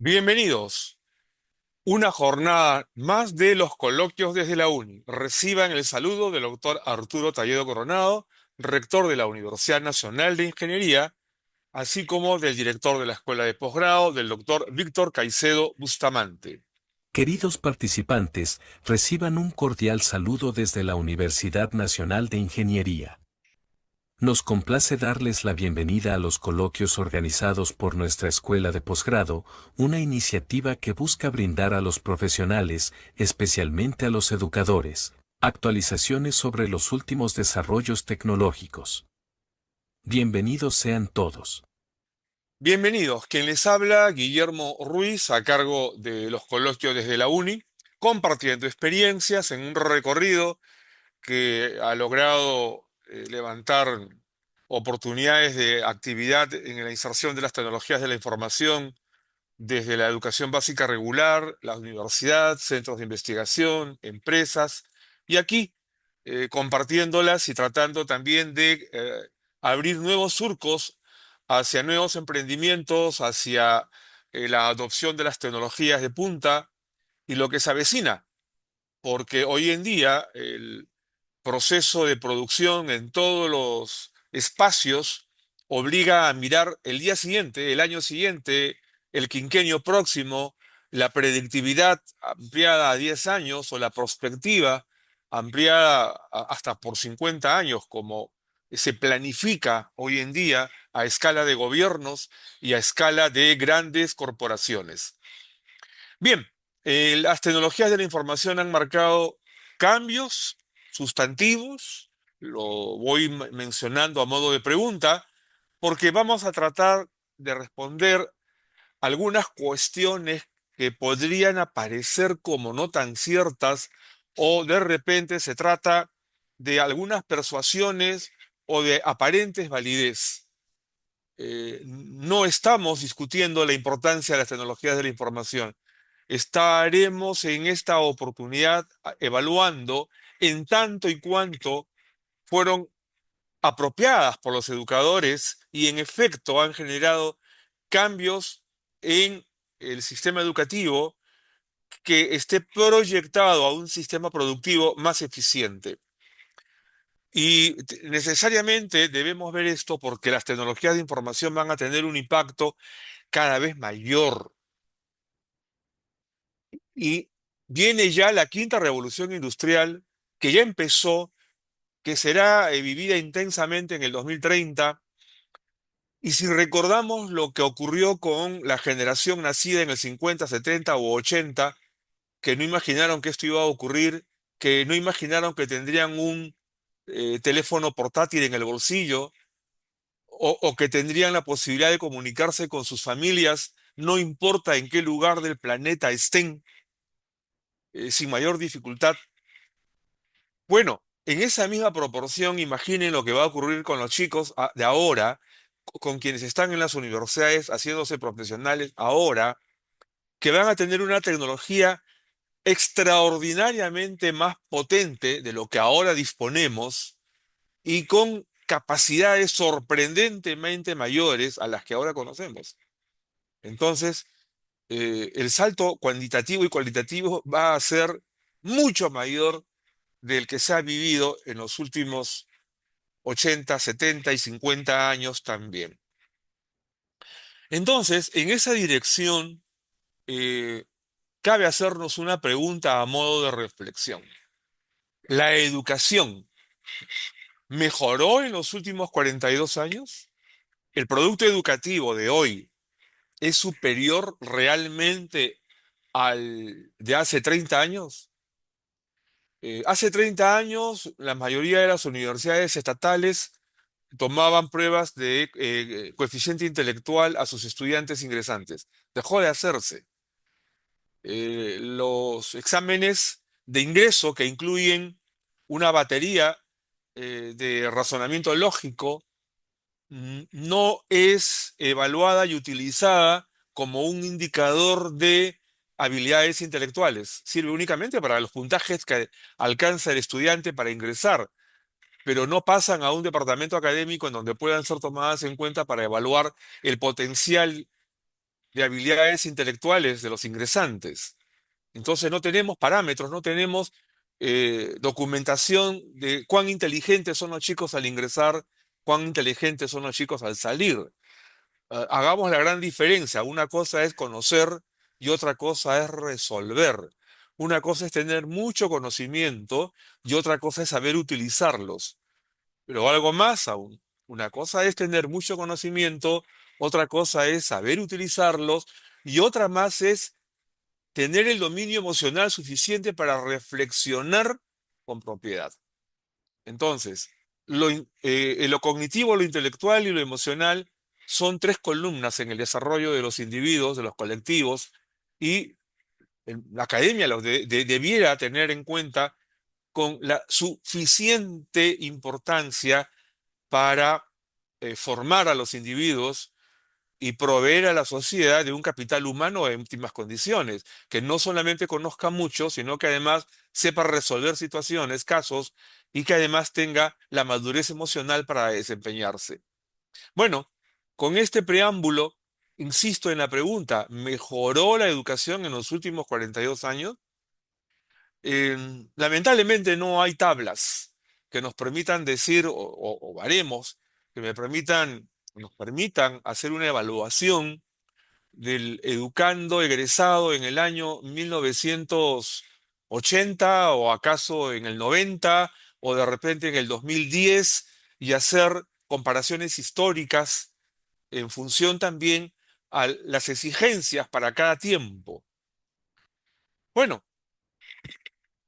Bienvenidos. Una jornada más de los coloquios desde la UNI. Reciban el saludo del doctor Arturo Talledo Coronado, rector de la Universidad Nacional de Ingeniería, así como del director de la Escuela de Posgrado, del doctor Víctor Caicedo Bustamante. Queridos participantes, reciban un cordial saludo desde la Universidad Nacional de Ingeniería. Nos complace darles la bienvenida a los coloquios organizados por nuestra Escuela de Posgrado, una iniciativa que busca brindar a los profesionales, especialmente a los educadores, actualizaciones sobre los últimos desarrollos tecnológicos. Bienvenidos sean todos. Bienvenidos. Quien les habla, Guillermo Ruiz, a cargo de los coloquios desde la UNI, compartiendo experiencias en un recorrido que ha logrado levantar oportunidades de actividad en la inserción de las tecnologías de la información desde la educación básica regular, la universidad, centros de investigación, empresas, y aquí compartiéndolas y tratando también de abrir nuevos surcos hacia nuevos emprendimientos, hacia la adopción de las tecnologías de punta y lo que se avecina, porque hoy en día el proceso de producción en todos los espacios obliga a mirar el día siguiente, el año siguiente, el quinquenio próximo, la predictividad ampliada a 10 años o la prospectiva ampliada hasta por 50 años, como se planifica hoy en día a escala de gobiernos y a escala de grandes corporaciones. Bien, las tecnologías de la información han marcado cambios sustantivos, lo voy mencionando a modo de pregunta, porque vamos a tratar de responder algunas cuestiones que podrían aparecer como no tan ciertas o de repente se trata de algunas persuasiones o de aparentes validez. No estamos discutiendo la importancia de las tecnologías de la información. Estaremos en esta oportunidad evaluando en tanto y cuanto fueron apropiadas por los educadores y en efecto han generado cambios en el sistema educativo que esté proyectado a un sistema productivo más eficiente. Y necesariamente debemos ver esto porque las tecnologías de información van a tener un impacto cada vez mayor. Y viene ya la quinta revolución industrial, que ya empezó, que será vivida intensamente en el 2030. Y si recordamos lo que ocurrió con la generación nacida en el 50, 70 u 80, que no imaginaron que esto iba a ocurrir, que no imaginaron que tendrían un teléfono portátil en el bolsillo, o que tendrían la posibilidad de comunicarse con sus familias, no importa en qué lugar del planeta estén, sin mayor dificultad. Bueno, en esa misma proporción, imaginen lo que va a ocurrir con los chicos de ahora, con quienes están en las universidades haciéndose profesionales ahora, que van a tener una tecnología extraordinariamente más potente de lo que ahora disponemos y con capacidades sorprendentemente mayores a las que ahora conocemos. Entonces, el salto cuantitativo y cualitativo va a ser mucho mayor del que se ha vivido en los últimos 80, 70 y 50 años también. Entonces, en esa dirección, eh, cabe hacernos una pregunta a modo de reflexión. ¿La educación mejoró en los últimos 42 años? ¿El producto educativo de hoy es superior realmente al de hace 30 años? Hace 30 años, la mayoría de las universidades estatales tomaban pruebas de coeficiente intelectual a sus estudiantes ingresantes. Dejó de hacerse. Los exámenes de ingreso que incluyen una batería de razonamiento lógico no es evaluada y utilizada como un indicador de habilidades intelectuales. Sirve únicamente para los puntajes que alcanza el estudiante para ingresar, pero no pasan a un departamento académico en donde puedan ser tomadas en cuenta para evaluar el potencial de habilidades intelectuales de los ingresantes. Entonces no tenemos parámetros, no tenemos documentación de cuán inteligentes son los chicos al ingresar, cuán inteligentes son los chicos al salir. Hagamos la gran diferencia. Una cosa es conocer y otra cosa es resolver. Una cosa es tener mucho conocimiento y otra cosa es saber utilizarlos. Pero algo más aún. Una cosa es tener mucho conocimiento, otra cosa es saber utilizarlos y otra más es tener el dominio emocional suficiente para reflexionar con propiedad. Entonces, lo cognitivo, lo intelectual y lo emocional son tres columnas en el desarrollo de los individuos, de los colectivos, y la academia los debiera tener en cuenta con la suficiente importancia para formar a los individuos y proveer a la sociedad de un capital humano en óptimas condiciones, que no solamente conozca mucho, sino que además sepa resolver situaciones, casos, y que además tenga la madurez emocional para desempeñarse. Bueno, con este preámbulo, insisto en la pregunta, ¿mejoró la educación en los últimos 42 años? Lamentablemente no hay tablas que nos permitan decir, o baremos, que nos permitan hacer una evaluación del educando egresado en el año 1980 o acaso en el 90 o de repente en el 2010 y hacer comparaciones históricas en función también a las exigencias para cada tiempo. Bueno,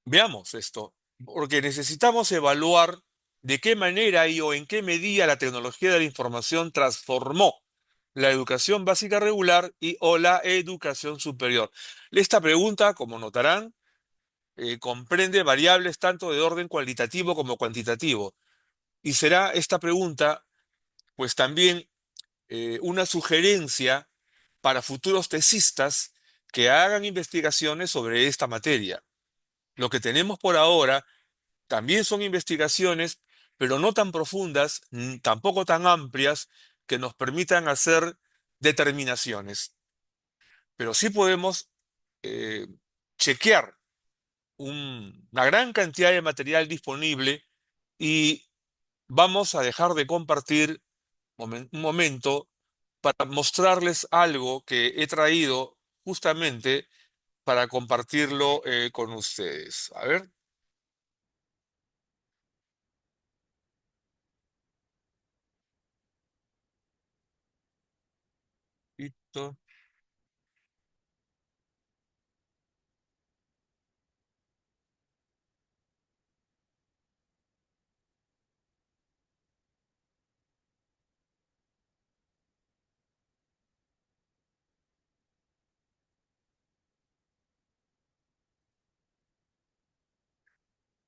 veamos esto, porque necesitamos evaluar de qué manera y o en qué medida la tecnología de la información transformó la educación básica regular y o la educación superior. Esta pregunta, como notarán, comprende variables tanto de orden cualitativo como cuantitativo. Y será esta pregunta, pues también una sugerencia para futuros tesistas que hagan investigaciones sobre esta materia. Lo que tenemos por ahora también son investigaciones, pero no tan profundas, tampoco tan amplias, que nos permitan hacer determinaciones. Pero sí podemos eh, chequear una gran cantidad de material disponible y vamos a dejar de compartir un momento para mostrarles algo que he traído justamente para compartirlo con ustedes. A ver, listo.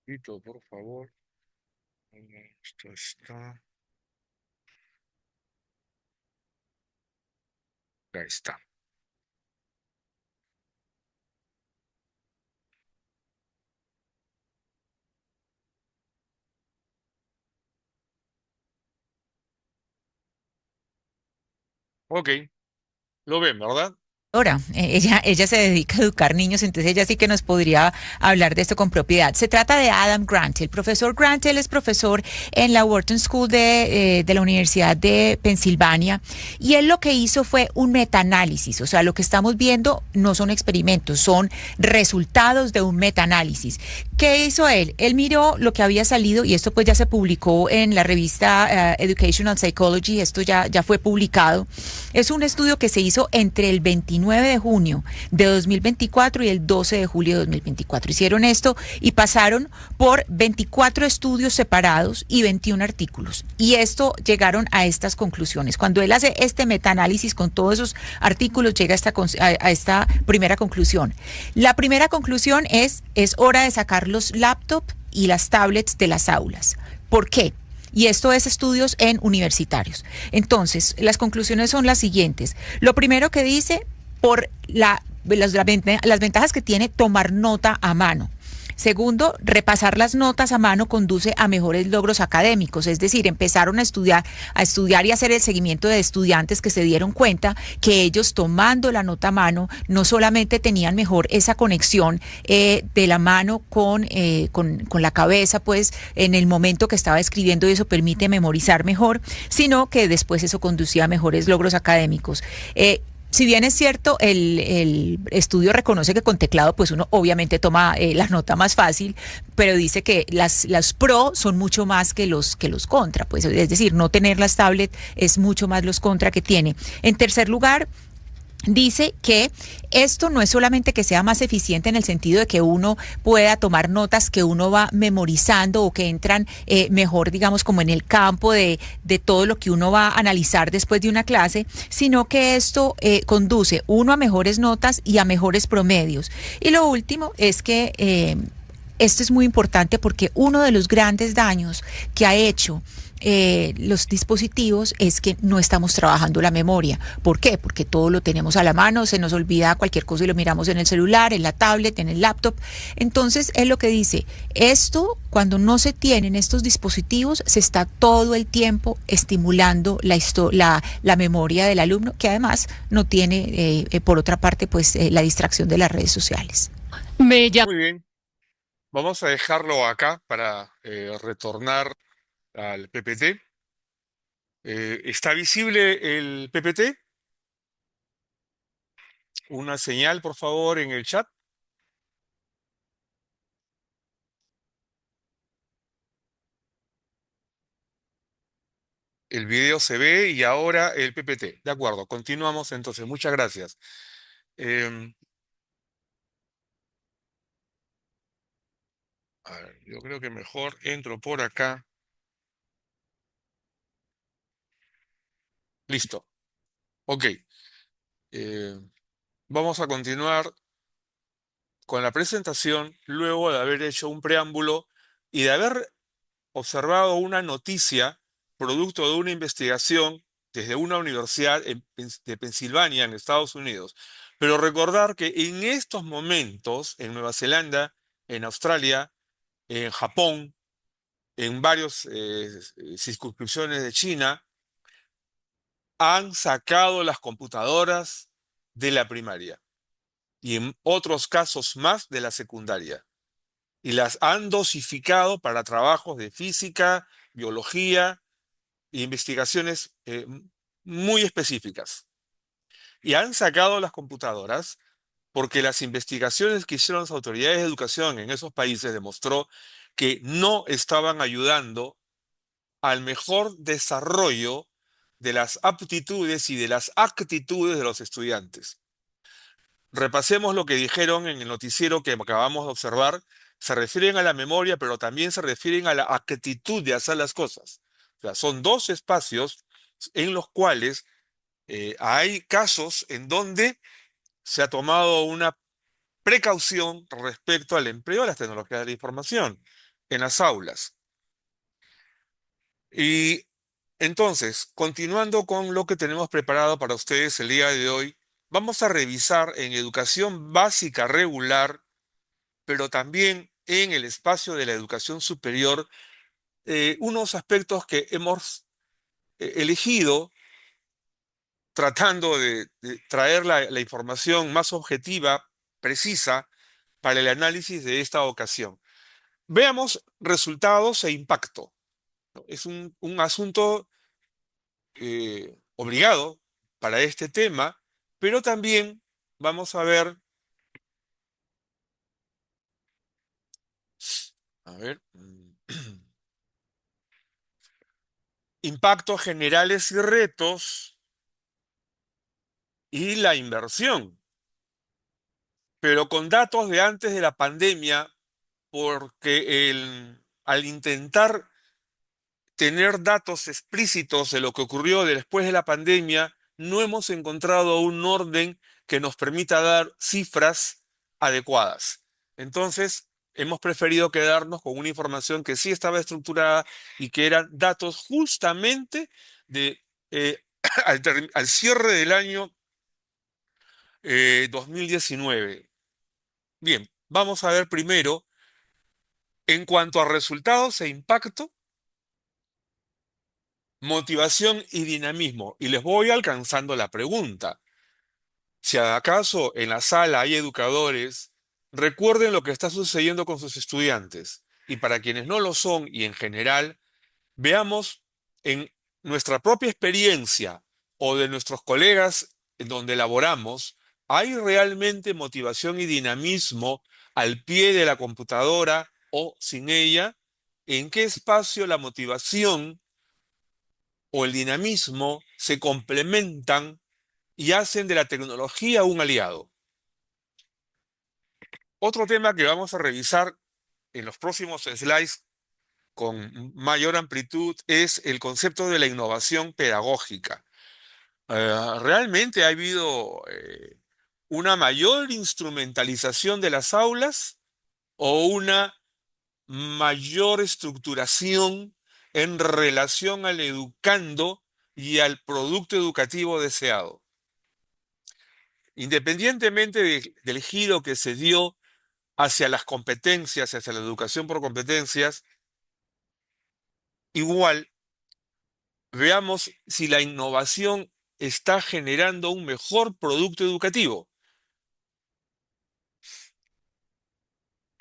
Listo, por favor. Esto está. Ahí está. Ok, lo ven, ¿verdad? Ella se dedica a educar niños, entonces ella sí que nos podría hablar de esto con propiedad. Se trata de Adam Grant. El profesor Grant, él es profesor en la Wharton School de la Universidad de Pensilvania, y él lo que hizo fue un metaanálisis. O sea, lo que estamos viendo no son experimentos, son resultados de un metaanálisis. ¿Qué hizo él? Él miró lo que había salido, y esto pues ya se publicó en la revista Educational Psychology, esto ya fue publicado. Es un estudio que se hizo entre el 29 de junio de 2024 y el 12 de julio de 2024. Hicieron esto y pasaron por 24 estudios separados y 21 artículos. Y esto llegaron a estas conclusiones. Cuando él hace este metaanálisis con todos esos artículos, llega a esta primera conclusión. La primera conclusión es hora de sacar los laptops y las tablets de las aulas. ¿Por qué? Y esto es estudios en universitarios. Entonces, las conclusiones son las siguientes. Lo primero que dice, por las ventajas que tiene tomar nota a mano. Segundo, repasar las notas a mano conduce a mejores logros académicos, es decir, empezaron a estudiar y hacer el seguimiento de estudiantes que se dieron cuenta que ellos tomando la nota a mano no solamente tenían mejor esa conexión de la mano con la cabeza, pues en el momento que estaba escribiendo y eso permite memorizar mejor, sino que después eso conducía a mejores logros académicos. Si bien es cierto, el estudio reconoce que con teclado pues uno obviamente toma la nota más fácil, pero dice que las pro son mucho más que los contra, pues es decir, no tener las tablet es mucho más los contra que tiene. En tercer lugar, dice que esto no es solamente que sea más eficiente en el sentido de que uno pueda tomar notas que uno va memorizando o que entran mejor, digamos, como en el campo de todo lo que uno va a analizar después de una clase, sino que esto conduce uno a mejores notas y a mejores promedios. Y lo último es que esto es muy importante porque uno de los grandes daños que ha hecho los dispositivos es que no estamos trabajando la memoria. ¿Por qué? Porque todo lo tenemos a la mano, se nos olvida cualquier cosa y lo miramos en el celular, en la tablet, en el laptop. Entonces, es lo que dice, esto, cuando no se tienen estos dispositivos, se está todo el tiempo estimulando la memoria del alumno, que además no tiene, por otra parte, pues la distracción de las redes sociales. Me llama. Muy bien, vamos a dejarlo acá para retornar al PPT. ¿Está visible el PPT? Una señal, por favor, en el chat. El video se ve y ahora el PPT. De acuerdo, continuamos entonces. Muchas gracias. Em, a ver, yo creo que mejor entro por acá. Listo. Ok. Eh, Vamos a continuar con la presentación luego de haber hecho un preámbulo y de haber observado una noticia producto de una investigación desde una universidad de Pensilvania, en Estados Unidos. Pero recordar que en estos momentos, en Nueva Zelanda, en Australia, en Japón, en varias circunscripciones de China, han sacado las computadoras de la primaria y en otros casos más de la secundaria. Y las han dosificado para trabajos de física, biología e investigaciones muy específicas. Y han sacado las computadoras porque las investigaciones que hicieron las autoridades de educación en esos países demostró que no estaban ayudando al mejor desarrollo de las aptitudes y de las actitudes de los estudiantes. Repasemos lo que dijeron en el noticiero que acabamos de observar. Se refieren a la memoria, pero también se refieren a la actitud de hacer las cosas. O sea, son dos espacios en los cuales hay casos en donde se ha tomado una precaución respecto al empleo de las tecnologías de la información en las aulas. Y entonces, continuando con lo que tenemos preparado para ustedes el día de hoy, vamos a revisar en educación básica regular, pero también en el espacio de la educación superior, unos aspectos que hemos elegido tratando de traer la información más objetiva, precisa, para el análisis de esta ocasión. Veamos resultados e impacto, ¿no? Es un asunto obligado para este tema, pero también vamos a ver, a ver, impactos generales y retos y la inversión, pero con datos de antes de la pandemia, porque al intentar tener datos explícitos de lo que ocurrió después de la pandemia, no hemos encontrado un orden que nos permita dar cifras adecuadas. Entonces, hemos preferido quedarnos con una información que sí estaba estructurada y que eran datos justamente de, eh, al cierre del año 2019. Bien, vamos a ver primero En cuanto a resultados e impacto, motivación y dinamismo. Y les voy alcanzando la pregunta. Si acaso en la sala hay educadores, recuerden lo que está sucediendo con sus estudiantes. Y para quienes no lo son y en general, veamos en nuestra propia experiencia o de nuestros colegas en donde laboramos, ¿hay realmente motivación y dinamismo al pie de la computadora o sin ella? ¿En qué espacio la motivación o el dinamismo se complementan y hacen de la tecnología un aliado? Otro tema que vamos a revisar en los próximos slides con mayor amplitud es el concepto de la innovación pedagógica. ¿Realmente ha habido una mayor instrumentalización de las aulas o una mayor estructuración en relación al educando y al producto educativo deseado? Independientemente del giro que se dio hacia las competencias, hacia la educación por competencias, igual veamos si la innovación está generando un mejor producto educativo.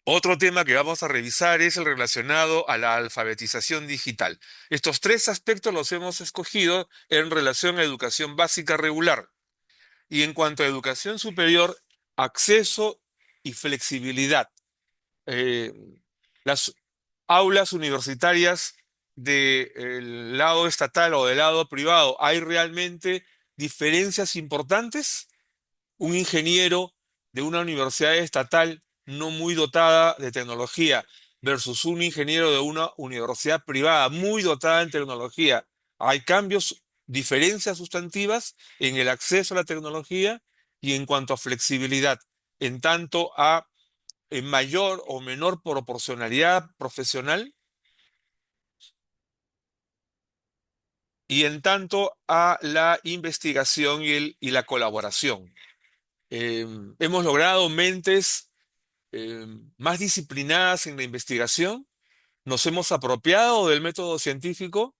Otro tema que vamos a revisar es el relacionado a la alfabetización digital. Estos tres aspectos los hemos escogido en relación a educación básica regular. Y en cuanto a educación superior, acceso y flexibilidad. Eh, las aulas universitarias del lado estatal o del lado privado, ¿hay realmente diferencias importantes? Un ingeniero de una universidad estatal no muy dotada de tecnología versus un ingeniero de una universidad privada muy dotada en tecnología. Hay cambios, diferencias sustantivas en el acceso a la tecnología y en cuanto a flexibilidad, en tanto a mayor o menor proporcionalidad profesional y en tanto a la investigación y la colaboración. Hemos logrado mentes más disciplinadas en la investigación, nos hemos apropiado del método científico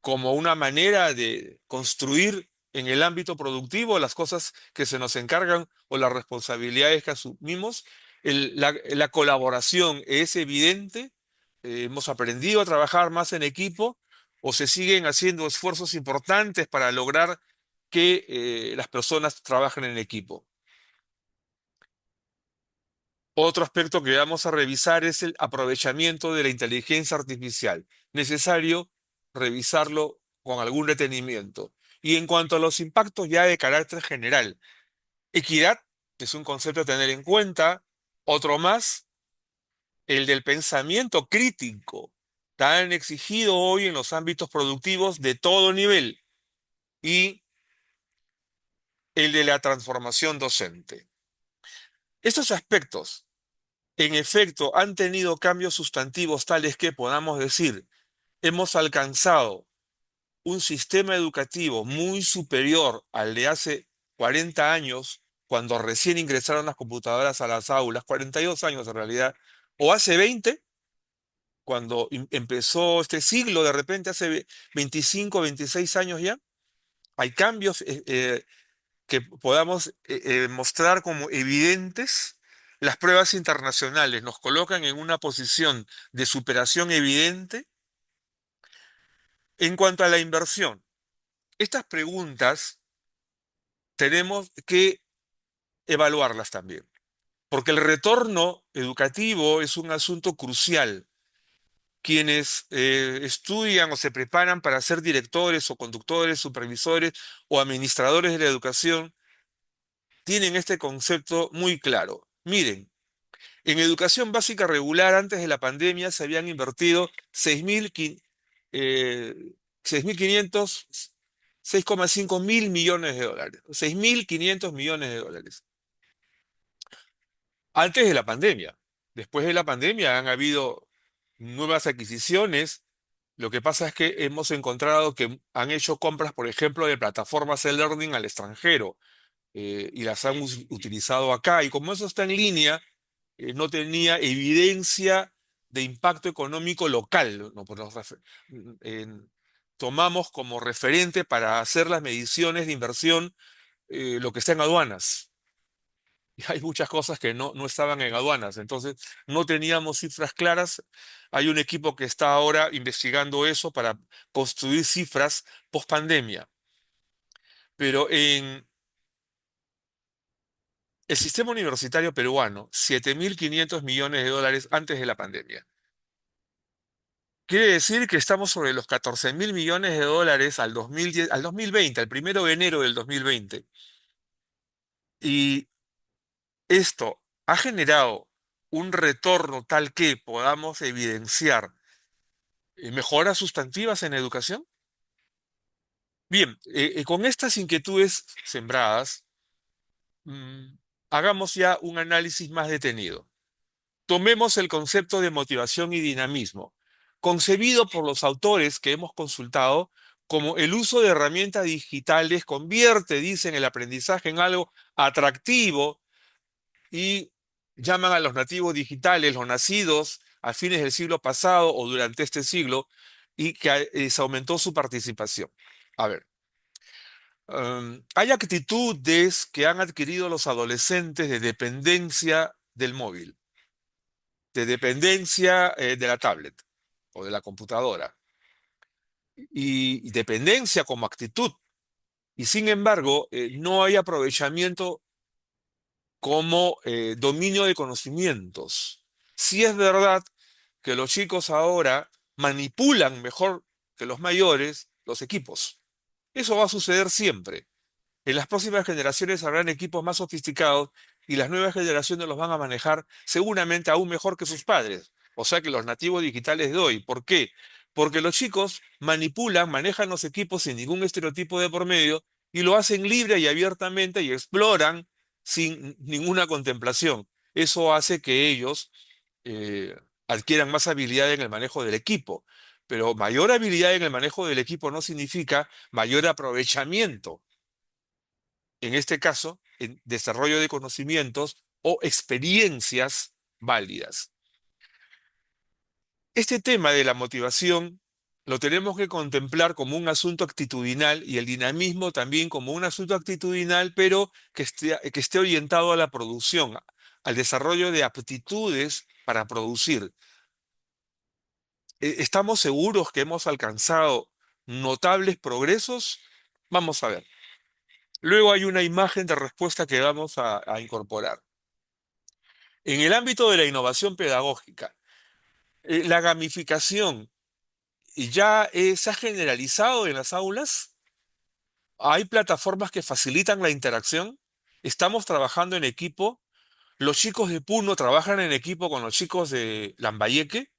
como una manera de construir en el ámbito productivo las cosas que se nos encargan o las responsabilidades que asumimos. La colaboración es evidente, hemos aprendido a trabajar más en equipo o se siguen haciendo esfuerzos importantes para lograr que las personas trabajen en equipo. Otro aspecto que vamos a revisar es el aprovechamiento de la inteligencia artificial. Necesario revisarlo con algún detenimiento. Y en cuanto a los impactos ya de carácter general, equidad es un concepto a tener en cuenta. Otro más, el del pensamiento crítico, tan exigido hoy en los ámbitos productivos de todo nivel. Y el de la transformación docente. Estos aspectos en efecto han tenido cambios sustantivos tales que podamos decir, hemos alcanzado un sistema educativo muy superior al de hace 40 años, cuando recién ingresaron las computadoras a las aulas, 42 años en realidad, o hace 20, cuando empezó este siglo, de repente hace 25, 26 años ya. Hay cambios que podamos mostrar como evidentes. Las pruebas internacionales nos colocan en una posición de superación evidente. En cuanto a la inversión, estas preguntas tenemos que evaluarlas también, porque el retorno educativo es un asunto crucial. Quienes estudian o se preparan para ser directores o conductores, supervisores o administradores de la educación tienen este concepto muy claro. Miren, en educación básica regular, antes de la pandemia, se habían invertido 6.500, 6,5 mil millones de dólares. 6.500 millones de dólares. Antes de la pandemia. Después de la pandemia han habido nuevas adquisiciones. Lo que pasa es que hemos encontrado que han hecho compras, por ejemplo, de plataformas de learning al extranjero y las han utilizado acá. Y como eso está en línea, no tenía evidencia de impacto económico local, ¿no? Pues en- tomamos como referente para hacer las mediciones de inversión lo que está en aduanas. Y hay muchas cosas que no estaban en aduanas, entonces no teníamos cifras claras. Hay un equipo que está ahora investigando eso para construir cifras post pandemia. Pero en el sistema universitario peruano, 7.500 millones de dólares antes de la pandemia. Quiere decir que estamos sobre los 14.000 millones de dólares al 2010, al 2020, al 1 de enero del 2020. Y esto ha generado un retorno tal que podamos evidenciar mejoras sustantivas en educación. Bien, con estas inquietudes sembradas, mm, hagamos ya un análisis más detenido. Tomemos el concepto de motivación y dinamismo, concebido por los autores que hemos consultado como el uso de herramientas digitales convierte, dicen, el aprendizaje en algo atractivo y llaman a los nativos digitales, los nacidos a fines del siglo pasado o durante este siglo, y que se aumentó su participación. A ver, hay actitudes que han adquirido los adolescentes de dependencia del móvil, de dependencia de la tablet o de la computadora, y dependencia como actitud. Y sin embargo, no hay aprovechamiento como dominio de conocimientos. Sí es verdad que los chicos ahora manipulan mejor que los mayores los equipos. Eso va a suceder siempre. En las próximas generaciones habrán equipos más sofisticados y las nuevas generaciones los van a manejar seguramente aún mejor que sus padres. O sea que los nativos digitales de hoy. ¿Por qué? Porque los chicos manipulan, manejan los equipos sin ningún estereotipo de por medio y lo hacen libre y abiertamente y exploran sin ninguna contemplación. Eso hace que ellos eh, adquieran más habilidad en el manejo del equipo. Pero mayor habilidad en el manejo del equipo no significa mayor aprovechamiento, en este caso, en desarrollo de conocimientos o experiencias válidas. Este tema de la motivación lo tenemos que contemplar como un asunto actitudinal y el dinamismo también como un asunto actitudinal, pero que esté orientado a la producción, al desarrollo de aptitudes para producir. ¿Estamos seguros que hemos alcanzado notables progresos? Vamos a ver. Luego hay una imagen de respuesta que vamos a incorporar. En el ámbito de la innovación pedagógica, la gamificación ya se ha generalizado en las aulas. Hay plataformas que facilitan la interacción. Estamos trabajando en equipo. Los chicos de Puno trabajan en equipo con los chicos de Lambayeque.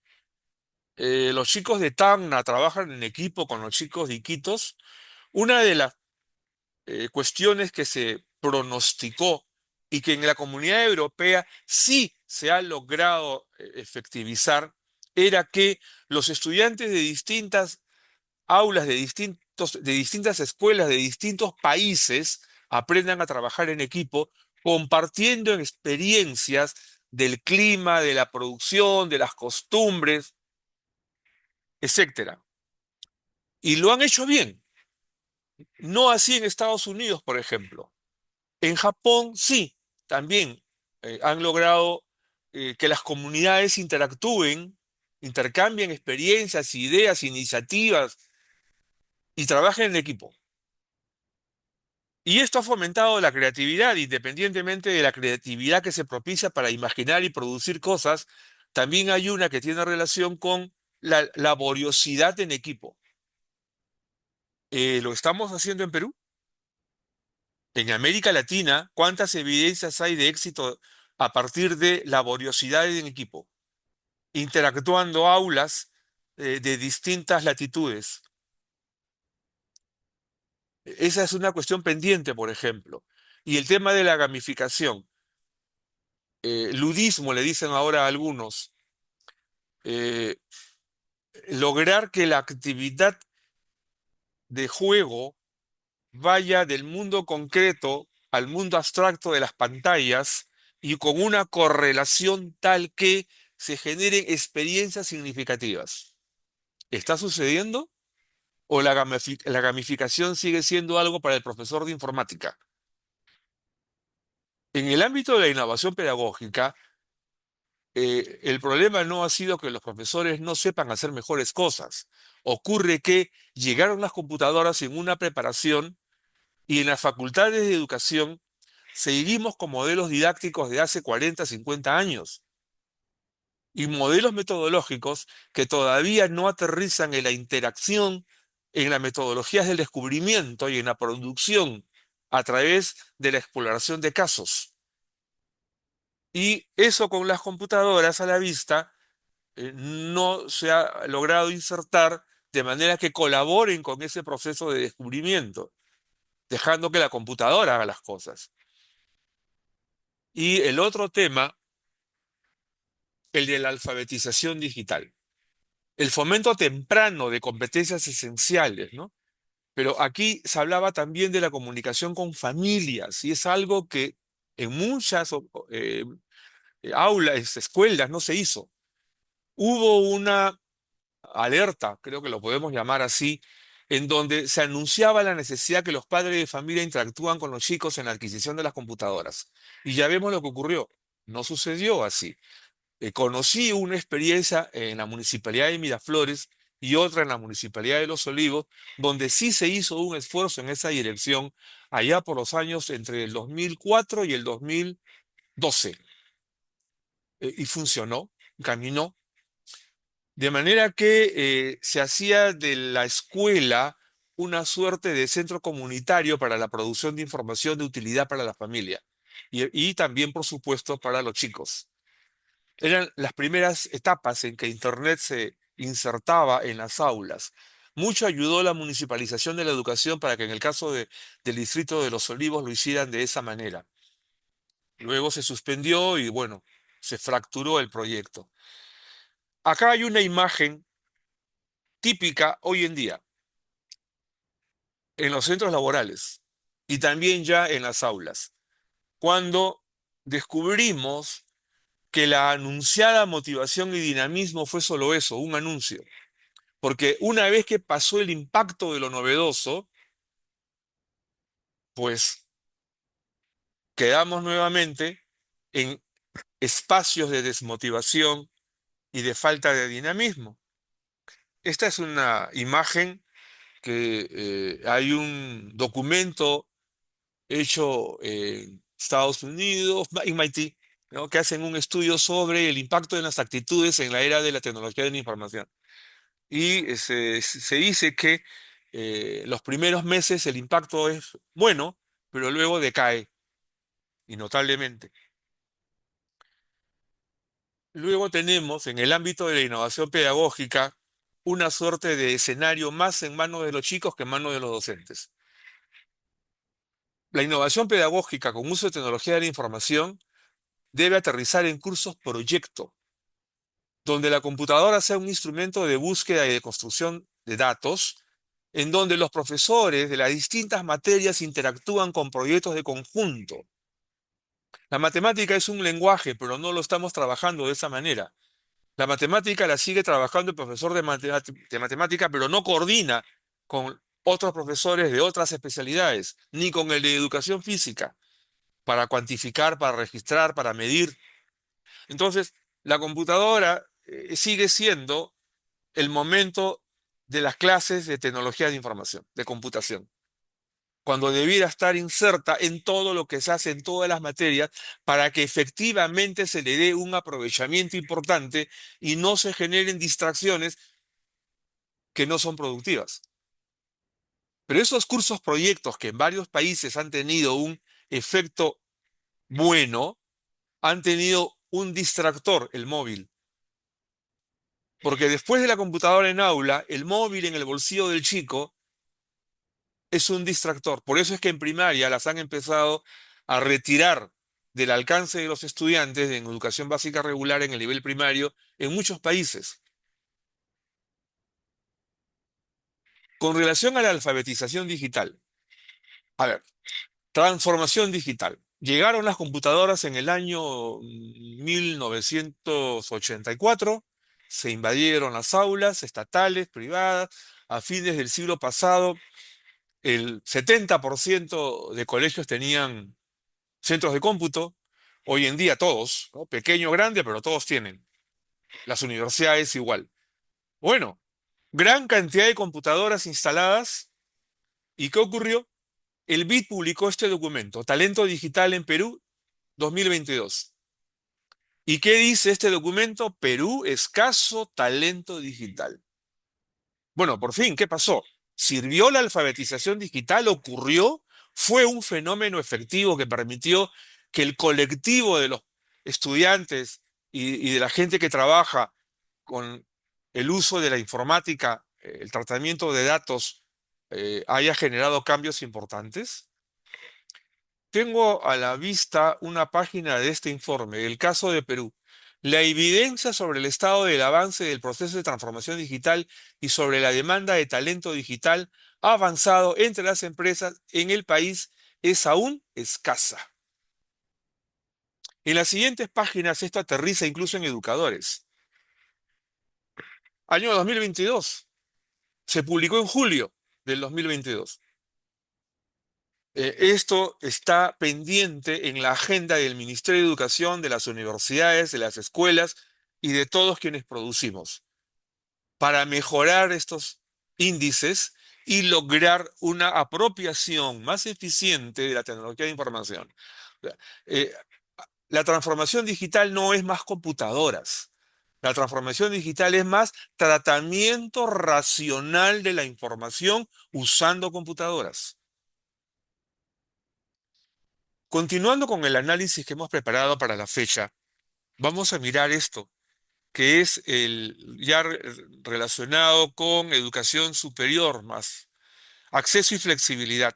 Los chicos de Tacna trabajan en equipo con los chicos de Iquitos. Una de las cuestiones que se pronosticó y que en la Comunidad Europea sí se ha logrado efectivizar, era que los estudiantes de distintas aulas, de distintas escuelas, de distintos países, aprendan a trabajar en equipo, compartiendo en experiencias del clima, de la producción, de las costumbres, etcétera. Y lo han hecho bien. No así en Estados Unidos, por ejemplo. En Japón, sí, también han logrado que las comunidades interactúen, intercambien experiencias, ideas, iniciativas y trabajen en equipo. Y esto ha fomentado la creatividad, independientemente de la creatividad que se propicia para imaginar y producir cosas, también hay una que tiene relación con la laboriosidad en equipo. ¿Lo estamos haciendo en Perú? En América Latina, ¿cuántas evidencias hay de éxito a partir de laboriosidad en equipo, interactuando aulas de distintas latitudes? Esa es una cuestión pendiente, por ejemplo. Y el tema de la gamificación, ludismo le dicen ahora a algunos, eh, lograr que la actividad de juego vaya del mundo concreto al mundo abstracto de las pantallas y con una correlación tal que se generen experiencias significativas. ¿Está sucediendo? ¿O la gamificación sigue siendo algo para el profesor de informática? En el ámbito de la innovación pedagógica, el problema no ha sido que los profesores no sepan hacer mejores cosas. Ocurre que llegaron las computadoras sin una preparación y en las facultades de educación seguimos con modelos didácticos de hace 40, 50 años y modelos metodológicos que todavía no aterrizan en la interacción, en las metodologías del descubrimiento y en la producción a través de la exploración de casos. Y eso con las computadoras a la vista no se ha logrado insertar de manera que colaboren con ese proceso de descubrimiento, dejando que la computadora haga las cosas. Y el otro tema, el de la alfabetización digital. El fomento temprano de competencias esenciales, ¿no? Pero aquí se hablaba también de la comunicación con familias, y es algo que en muchas aulas, escuelas, no se hizo. Hubo una alerta, creo que lo podemos llamar así, en donde se anunciaba la necesidad que los padres de familia interactúan con los chicos en la adquisición de las computadoras. Y ya vemos lo que ocurrió. No sucedió así. Conocí una experiencia en la Municipalidad de Miraflores y otra en la Municipalidad de Los Olivos, donde sí se hizo un esfuerzo en esa dirección allá por los años entre el 2004 y el 2012. Y funcionó, caminó. De manera que se hacía de la escuela una suerte de centro comunitario para la producción de información de utilidad para la familia y también, por supuesto, para los chicos. Eran las primeras etapas en que Internet se insertaba en las aulas. Mucho ayudó la municipalización de la educación para que en el caso del distrito de Los Olivos lo hicieran de esa manera. Luego se suspendió y bueno, se fracturó el proyecto. Acá hay una imagen típica hoy en día en los centros laborales y también ya en las aulas, cuando descubrimos que la anunciada motivación y dinamismo fue solo eso, un anuncio. Porque una vez que pasó el impacto de lo novedoso, pues quedamos nuevamente en espacios de desmotivación y de falta de dinamismo. Esta es una imagen que hay un documento hecho en Estados Unidos, en MIT, ¿no? Que hacen un estudio sobre el impacto de las actitudes en la era de la tecnología de la información. Y se dice que los primeros meses el impacto es bueno, pero luego decae, y notablemente. Luego tenemos en el ámbito de la innovación pedagógica una suerte de escenario más en manos de los chicos que en manos de los docentes. La innovación pedagógica con uso de tecnología de la información debe aterrizar en cursos proyecto, donde la computadora sea un instrumento de búsqueda y de construcción de datos, en donde los profesores de las distintas materias interactúan con proyectos de conjunto. La matemática es un lenguaje, pero no lo estamos trabajando de esa manera. La matemática la sigue trabajando el profesor de matemática, pero no coordina con otros profesores de otras especialidades, ni con el de educación física, para cuantificar, para registrar, para medir. Entonces, la computadora sigue siendo el momento de las clases de tecnología de información, de computación, cuando debiera estar inserta en todo lo que se hace en todas las materias para que efectivamente se le dé un aprovechamiento importante y no se generen distracciones que no son productivas. Pero esos cursos proyectos que en varios países han tenido un efecto bueno, han tenido un distractor, el móvil. Porque después de la computadora en aula, el móvil en el bolsillo del chico es un distractor. Por eso es que en primaria las han empezado a retirar del alcance de los estudiantes en educación básica regular en el nivel primario en muchos países. Con relación a la alfabetización digital, a ver, transformación digital. Llegaron las computadoras en el año 1984, se invadieron las aulas estatales, privadas. A fines del siglo pasado, el 70% de colegios tenían centros de cómputo. Hoy en día todos, ¿no? Pequeño, grande, pero todos tienen. Las universidades igual. Bueno, gran cantidad de computadoras instaladas. ¿Y qué ocurrió? El BID publicó este documento, Talento Digital en Perú 2022. ¿Y qué dice este documento? Perú, escaso talento digital. Bueno, por fin, ¿qué pasó? ¿Sirvió la alfabetización digital? ¿Ocurrió? ¿Fue un fenómeno efectivo que permitió que el colectivo de los estudiantes y de la gente que trabaja con el uso de la informática, el tratamiento de datos, haya generado cambios importantes? Tengo a la vista una página de este informe, el caso de Perú. La evidencia sobre el estado del avance del proceso de transformación digital y sobre la demanda de talento digital ha avanzado entre las empresas en el país es aún escasa. En las siguientes páginas esto aterriza incluso en educadores. Año 2022. Se publicó en julio del 2022. Esto está pendiente en la agenda del Ministerio de Educación, de las universidades, de las escuelas y de todos quienes producimos, para mejorar estos índices y lograr una apropiación más eficiente de la tecnología de información. O sea, eh, la transformación digital no es más computadoras. La transformación digital es más tratamiento racional de la información usando computadoras. Continuando con el análisis que hemos preparado para la fecha, vamos a mirar esto, que es el relacionado con educación superior más acceso y flexibilidad,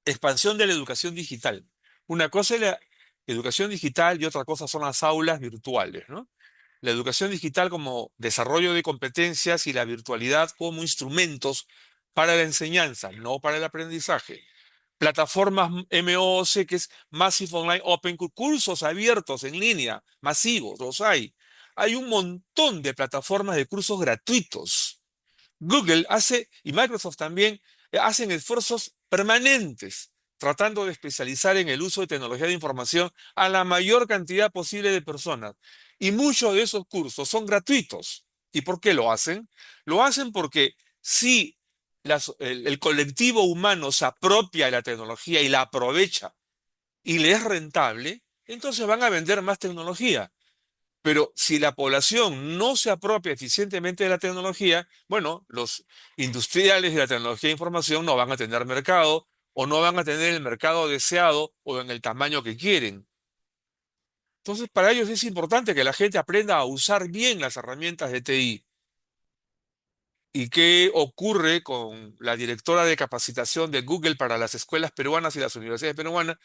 expansión de la educación digital. Una cosa es la educación digital y otra cosa son las aulas virtuales, ¿no? La educación digital como desarrollo de competencias y la virtualidad como instrumentos para la enseñanza, no para el aprendizaje. Plataformas MOOC, que es Massive Online Open, cursos abiertos en línea, masivos, los hay. Hay un montón de plataformas de cursos gratuitos. Google hace, y Microsoft también, hacen esfuerzos permanentes tratando de especializar en el uso de tecnología de información a la mayor cantidad posible de personas. Y muchos de esos cursos son gratuitos. ¿Y por qué lo hacen? Lo hacen porque si el colectivo humano se apropia de la tecnología y la aprovecha y le es rentable, entonces van a vender más tecnología. Pero si la población no se apropia eficientemente de la tecnología, bueno, los industriales de la tecnología de información no van a tener mercado o no van a tener el mercado deseado o en el tamaño que quieren. Entonces, para ellos es importante que la gente aprenda a usar bien las herramientas de TI. ¿Y qué ocurre con la directora de capacitación de Google para las escuelas peruanas y las universidades peruanas?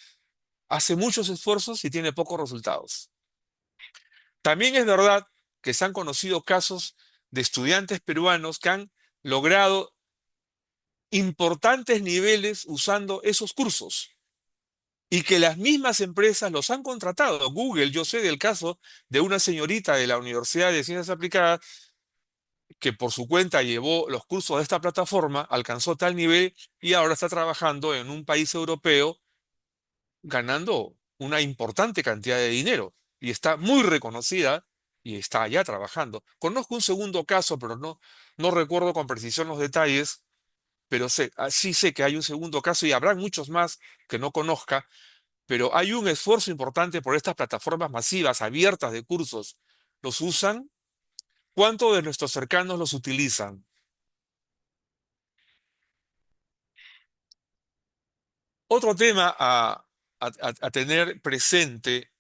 Hace muchos esfuerzos y tiene pocos resultados. También es verdad que se han conocido casos de estudiantes peruanos que han logrado importantes niveles usando esos cursos y que las mismas empresas los han contratado. Google, yo sé del caso de una señorita de la Universidad de Ciencias Aplicadas que por su cuenta llevó los cursos de esta plataforma, alcanzó tal nivel y ahora está trabajando en un país europeo ganando una importante cantidad de dinero y está muy reconocida y está allá trabajando. Conozco un segundo caso, pero no recuerdo con precisión los detalles, pero sí sé que hay un segundo caso y habrá muchos más que no conozca, pero hay un esfuerzo importante por estas plataformas masivas, abiertas de cursos. ¿Los usan? ¿Cuántos de nuestros cercanos los utilizan? Otro tema a tener presente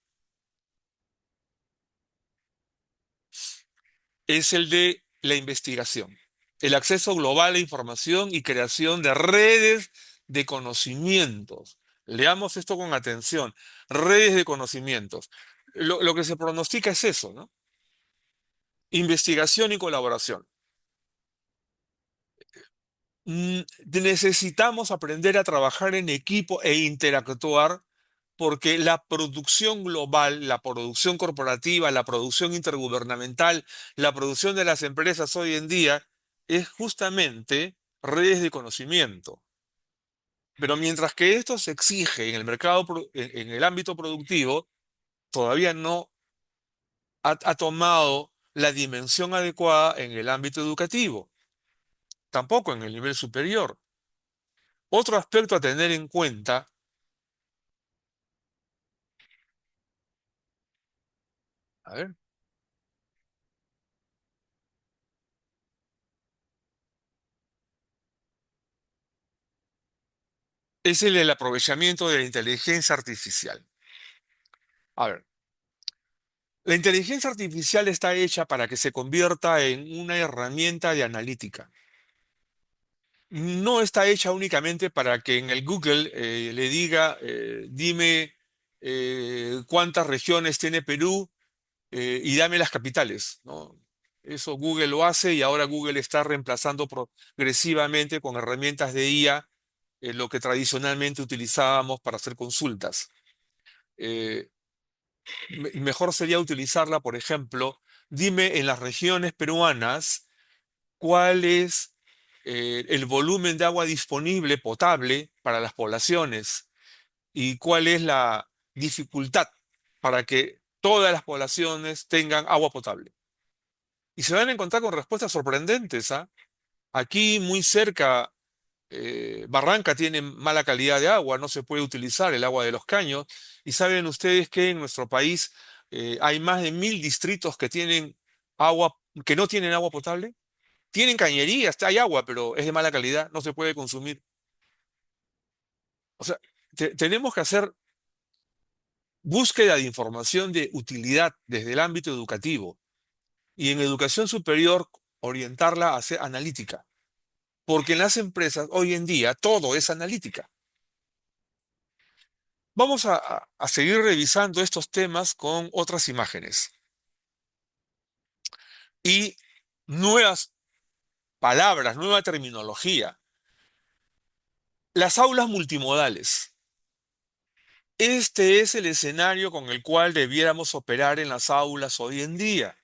es el de la investigación, el acceso global a información y creación de redes de conocimientos. Leamos esto con atención, redes de conocimientos. Lo que se pronostica es eso, ¿no? Investigación y colaboración. Necesitamos aprender a trabajar en equipo e interactuar porque la producción global, la producción corporativa, la producción intergubernamental, la producción de las empresas hoy en día es justamente redes de conocimiento. Pero mientras que esto se exige en el mercado, en el ámbito productivo, todavía no ha tomado la dimensión adecuada en el ámbito educativo, tampoco en el nivel superior. Otro aspecto a tener en cuenta, a ver, es el del aprovechamiento de la inteligencia artificial. A ver, la inteligencia artificial está hecha para que se convierta en una herramienta de analítica. No está hecha únicamente para que en el Google le diga, dime cuántas regiones tiene Perú y dame las capitales, ¿no? Eso Google lo hace y ahora Google está reemplazando progresivamente con herramientas de IA lo que tradicionalmente utilizábamos para hacer consultas. Eh, Mejor sería utilizarla, por ejemplo, dime en las regiones peruanas cuál es el volumen de agua disponible potable para las poblaciones y cuál es la dificultad para que todas las poblaciones tengan agua potable. Y se van a encontrar con respuestas sorprendentes, ¿ah? Aquí muy cerca, Barranca tiene mala calidad de agua, no se puede utilizar el agua de los caños. Y saben ustedes que en nuestro país hay más de 1000 distritos que tienen agua, que no tienen agua potable. Tienen cañerías, hay agua, pero es de mala calidad, no se puede consumir. O sea, tenemos que hacer búsqueda de información de utilidad desde el ámbito educativo y en educación superior orientarla a ser analítica, porque en las empresas hoy en día todo es analítica. Vamos a seguir revisando estos temas con otras imágenes y nuevas palabras, nueva terminología. Las aulas multimodales. Este es el escenario con el cual debiéramos operar en las aulas hoy en día.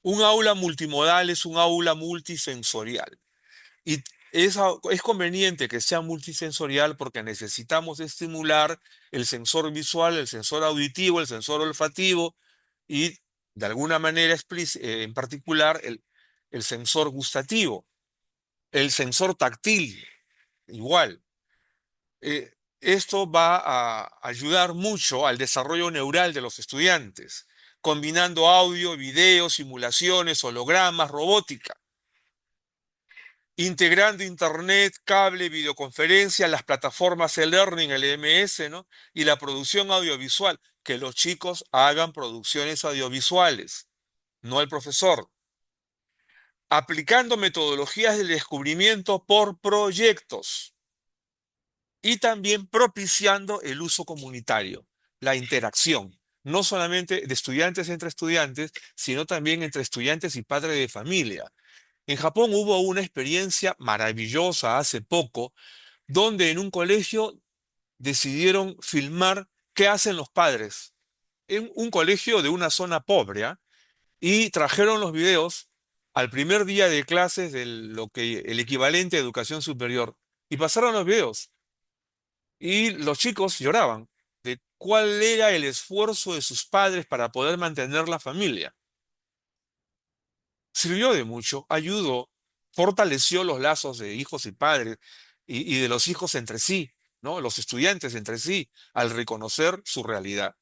Un aula multimodal es un aula multisensorial. Y es conveniente que sea multisensorial porque necesitamos estimular el sensor visual, el sensor auditivo, el sensor olfativo y de alguna manera en particular el sensor gustativo, el sensor táctil, igual. Esto va a ayudar mucho al desarrollo neural de los estudiantes, combinando audio, video, simulaciones, hologramas, robótica, integrando internet, cable, videoconferencia, las plataformas e-learning, el EMS, ¿no? Y la producción audiovisual, que los chicos hagan producciones audiovisuales, no el profesor. Aplicando metodologías de descubrimiento por proyectos y también propiciando el uso comunitario, la interacción, no solamente de estudiantes entre estudiantes, sino también entre estudiantes y padres de familia. En Japón hubo una experiencia maravillosa hace poco, donde en un colegio decidieron filmar qué hacen los padres. En un colegio de una zona pobre, ¿ah? Y trajeron los videos al primer día de clases de lo que el equivalente a educación superior. Y pasaron los videos. Y los chicos lloraban de cuál era el esfuerzo de sus padres para poder mantener la familia. Sirvió de mucho, ayudó, fortaleció los lazos de hijos y padres y de los hijos entre sí, ¿no? Los estudiantes entre sí, al reconocer su realidad.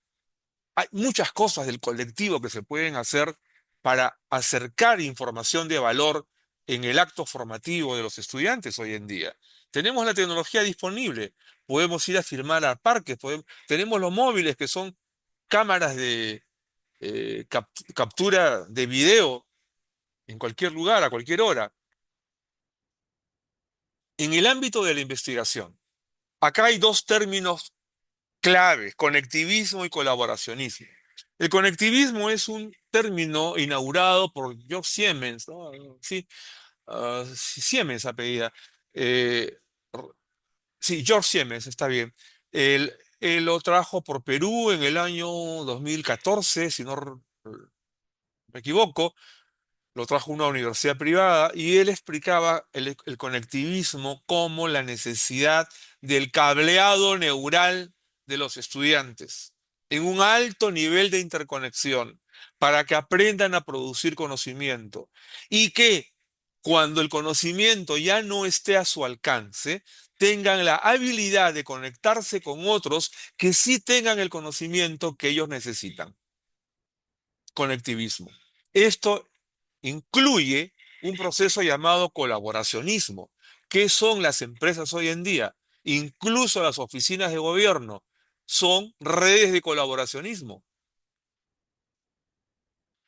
Hay muchas cosas del colectivo que se pueden hacer para acercar información de valor en el acto formativo de los estudiantes hoy en día. Tenemos la tecnología disponible, podemos ir a filmar a parques, tenemos los móviles que son cámaras de captura de video en cualquier lugar, a cualquier hora. En el ámbito de la investigación, acá hay dos términos claves, conectivismo y colaboracionismo. El conectivismo es un término inaugurado por George Siemens, ¿no? Sí, Siemens apellida. Eh, sí, George Siemens, está bien. Él lo trajo por Perú en el año 2014, si no me equivoco, lo trajo una universidad privada y él explicaba el conectivismo como la necesidad del cableado neural de los estudiantes en un alto nivel de interconexión para que aprendan a producir conocimiento y que cuando el conocimiento ya no esté a su alcance, tengan la habilidad de conectarse con otros que sí tengan el conocimiento que ellos necesitan. Conectivismo. Esto incluye un proceso llamado colaboracionismo. ¿Qué son las empresas hoy en día? Incluso las oficinas de gobierno son redes de colaboracionismo.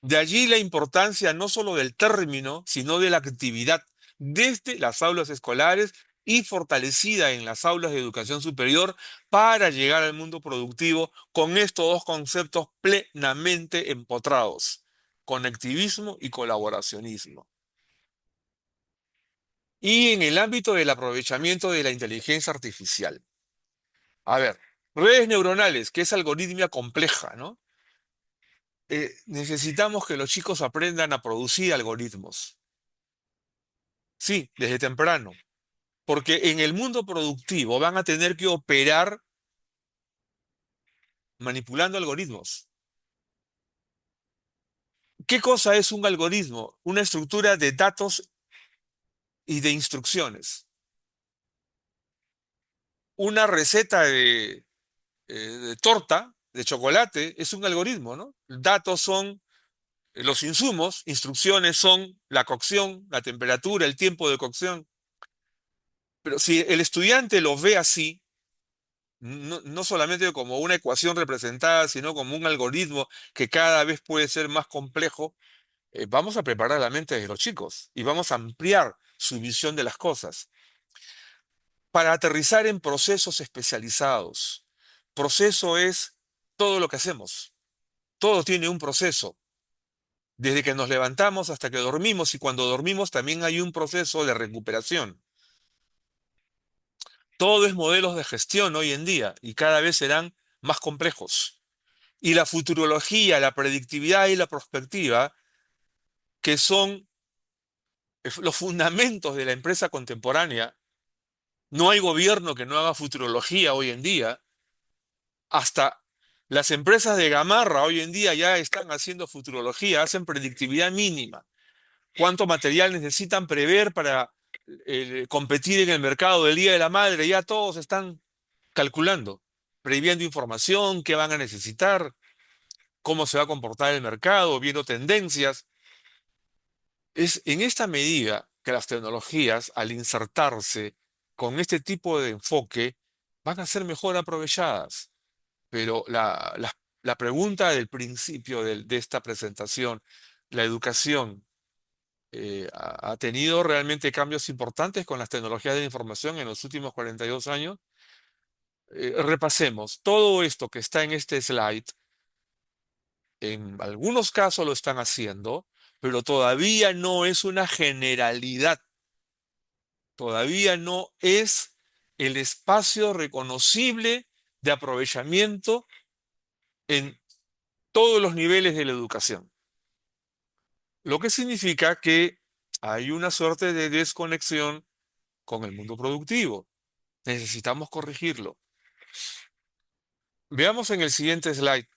De allí la importancia no solo del término, sino de la actividad desde las aulas escolares y fortalecida en las aulas de educación superior para llegar al mundo productivo con estos dos conceptos plenamente empotrados, conectivismo y colaboracionismo. Y en el ámbito del aprovechamiento de la inteligencia artificial. A ver, redes neuronales, que es algoritmia compleja, ¿no? Necesitamos que los chicos aprendan a producir algoritmos. Sí, desde temprano. Porque en el mundo productivo van a tener que operar manipulando algoritmos. ¿Qué cosa es un algoritmo? Una estructura de datos y de instrucciones. Una receta de torta, de chocolate, es un algoritmo, ¿no? Datos son los insumos, instrucciones son la cocción, la temperatura, el tiempo de cocción. Pero si el estudiante lo ve así, no solamente como una ecuación representada, sino como un algoritmo que cada vez puede ser más complejo, vamos a preparar la mente de los chicos y vamos a ampliar su visión de las cosas para aterrizar en procesos especializados. Proceso es todo lo que hacemos. Todo tiene un proceso. Desde que nos levantamos hasta que dormimos y cuando dormimos también hay un proceso de recuperación. Todo es modelos de gestión hoy en día y cada vez serán más complejos. Y la futurología, la predictividad y la prospectiva, que son los fundamentos de la empresa contemporánea, no hay gobierno que no haga futurología hoy en día. Hasta las empresas de gamarra hoy en día ya están haciendo futurología, hacen predictividad mínima. ¿Cuánto material necesitan prever para competir en el mercado del Día de la Madre? Ya todos están calculando, previendo información, qué van a necesitar, cómo se va a comportar el mercado, viendo tendencias. Es en esta medida que las tecnologías, al insertarse con este tipo de enfoque, van a ser mejor aprovechadas. Pero la pregunta del principio de esta presentación, la educación, ha tenido realmente cambios importantes con las tecnologías de la información en los últimos 42 años. Repasemos, todo esto que está en este slide, en algunos casos lo están haciendo, pero todavía no es una generalidad, todavía no es el espacio reconocible de aprovechamiento en todos los niveles de la educación. Lo que significa que hay una suerte de desconexión con el mundo productivo. Necesitamos corregirlo. Veamos en el siguiente slide.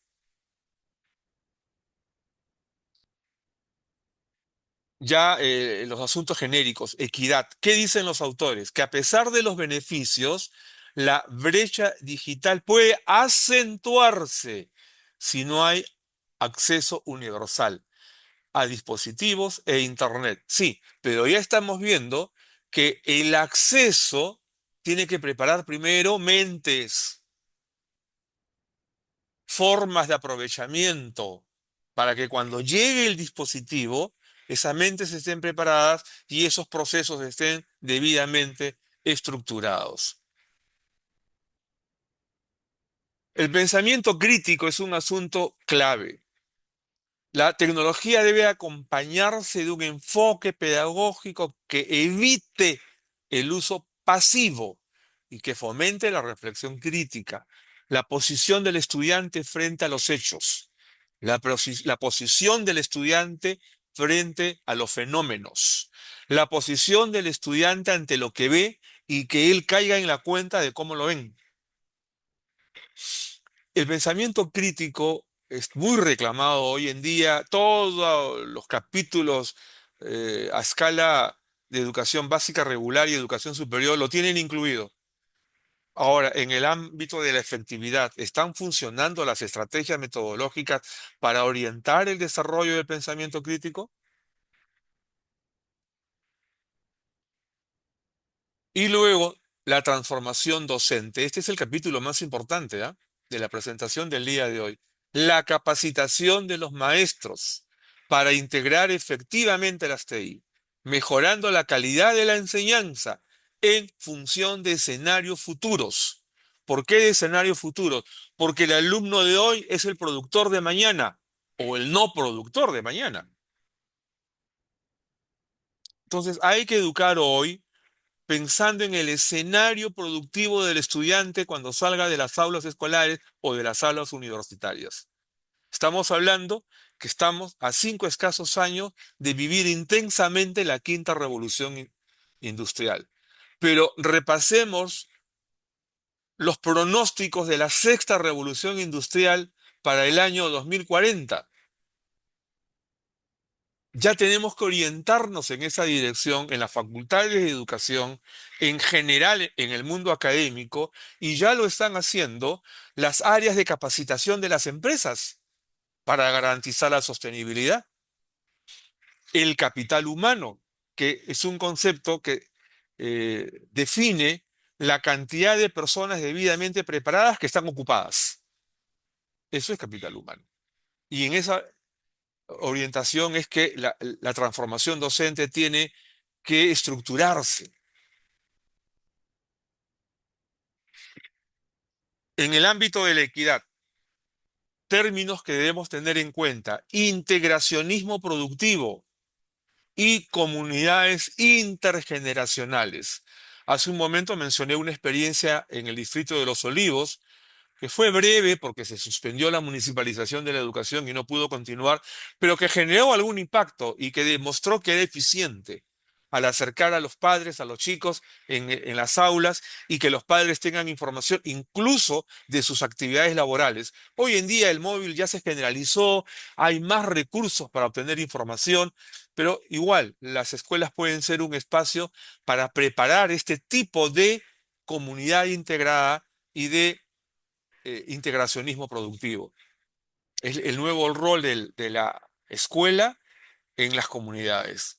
Ya los asuntos genéricos, equidad. ¿Qué dicen los autores? Que a pesar de los beneficios, la brecha digital puede acentuarse si no hay acceso universal a dispositivos e Internet. Sí, pero ya estamos viendo que el acceso tiene que preparar primero mentes, formas de aprovechamiento, para que cuando llegue el dispositivo, esas mentes estén preparadas y esos procesos estén debidamente estructurados. El pensamiento crítico es un asunto clave. La tecnología debe acompañarse de un enfoque pedagógico que evite el uso pasivo y que fomente la reflexión crítica. la posición del estudiante frente a los hechos, la posición del estudiante frente a los fenómenos, la posición del estudiante ante lo que ve y que él caiga en la cuenta de cómo lo ven. El pensamiento crítico es muy reclamado hoy en día. Todos los capítulos a escala de educación básica regular y educación superior lo tienen incluido. Ahora, en el ámbito de la efectividad, ¿están funcionando las estrategias metodológicas para orientar el desarrollo del pensamiento crítico? Y luego, la transformación docente. Este es el capítulo más importante, ¿ah?, de la presentación del día de hoy. La capacitación de los maestros para integrar efectivamente las TI, mejorando la calidad de la enseñanza en función de escenarios futuros. ¿Por qué de escenarios futuros? Porque el alumno de hoy es el productor de mañana o el no productor de mañana. Entonces, hay que educar hoy pensando en el escenario productivo del estudiante cuando salga de las aulas escolares o de las aulas universitarias. Estamos hablando que estamos a 5 escasos años de vivir intensamente la quinta revolución industrial. Pero repasemos los pronósticos de la sexta revolución industrial para el año 2040. Ya tenemos que orientarnos en esa dirección en las facultades de educación, en general en el mundo académico, y ya lo están haciendo las áreas de capacitación de las empresas para garantizar la sostenibilidad. El capital humano, que es un concepto que define la cantidad de personas debidamente preparadas que están ocupadas. Eso es capital humano. Y en esa orientación es que la transformación docente tiene que estructurarse. En el ámbito de la equidad, términos que debemos tener en cuenta: integracionismo productivo y comunidades intergeneracionales. Hace un momento mencioné una experiencia en el distrito de Los Olivos, que fue breve porque se suspendió la municipalización de la educación y no pudo continuar, pero que generó algún impacto y que demostró que era eficiente al acercar a los padres, a los chicos en las aulas, y que los padres tengan información incluso de sus actividades laborales. Hoy en día el móvil ya se generalizó, hay más recursos para obtener información, pero igual las escuelas pueden ser un espacio para preparar este tipo de comunidad integrada y de integracionismo productivo. Es el nuevo rol de la escuela en las comunidades.